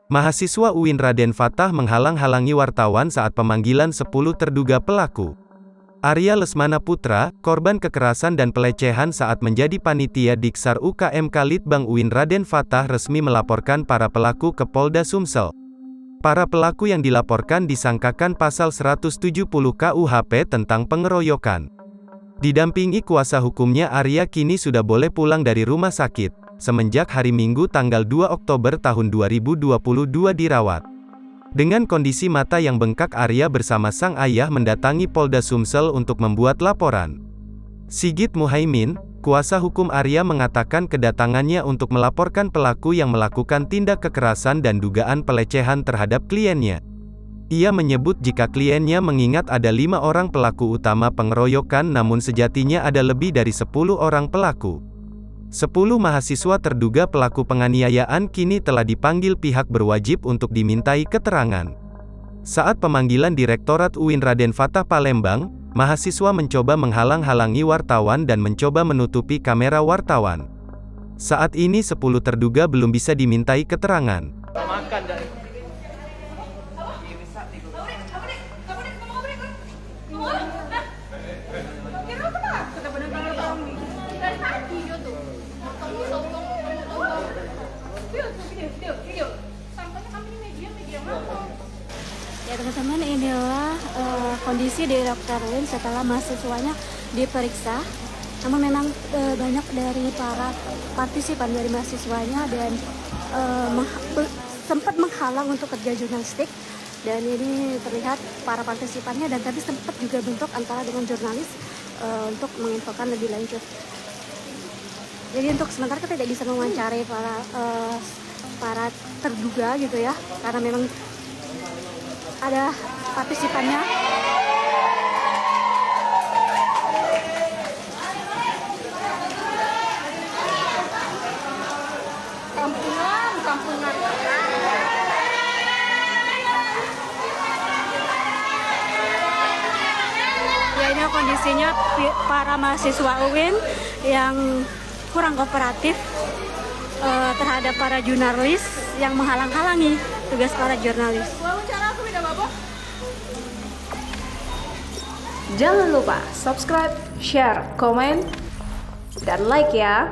Mahasiswa UIN Raden Fatah menghalang-halangi wartawan saat pemanggilan 10 terduga pelaku. Arya Lesmana Putra, korban kekerasan dan pelecehan saat menjadi panitia Diksar UKM Litbang UIN Raden Fatah resmi melaporkan para pelaku ke Polda Sumsel. Para pelaku yang dilaporkan disangkakan pasal 170 KUHP tentang pengeroyokan. Didampingi kuasa hukumnya, Arya kini sudah boleh pulang dari rumah sakit, semenjak hari Minggu tanggal 2 Oktober tahun 2022 dirawat. Dengan kondisi mata yang bengkak, Arya bersama sang ayah mendatangi Polda Sumsel untuk membuat laporan. Sigit Muhaimin, kuasa hukum Arya, mengatakan kedatangannya untuk melaporkan pelaku yang melakukan tindak kekerasan dan dugaan pelecehan terhadap kliennya. Ia menyebut jika kliennya mengingat ada 5 orang pelaku utama pengeroyokan, namun sejatinya ada lebih dari 10 orang pelaku. 10 mahasiswa terduga pelaku penganiayaan kini telah dipanggil pihak berwajib untuk dimintai keterangan. Saat pemanggilan Direktorat UIN Raden Fatah Palembang, mahasiswa mencoba menghalang-halangi wartawan dan mencoba menutupi kamera wartawan. Saat ini 10 terduga belum bisa dimintai keterangan. Ya teman-teman, inilah kondisi di Dr. UIN setelah mahasiswanya diperiksa. Namun memang banyak dari para partisipan dari mahasiswanya dan sempat menghalang untuk kerja jurnalistik. Dan ini terlihat para partisipannya, dan tadi sempat juga bentrok antara dengan jurnalis untuk menginfokan lebih lanjut. Jadi untuk sementara kita tidak bisa mewawancarai para terduga gitu ya, karena memang ada partisipannya. Kampungan. Ya, ini kondisinya para mahasiswa UIN yang kurang kooperatif terhadap para jurnalis yang menghalang-halangi tugas para jurnalis. Jangan lupa subscribe, share, komen, dan like ya.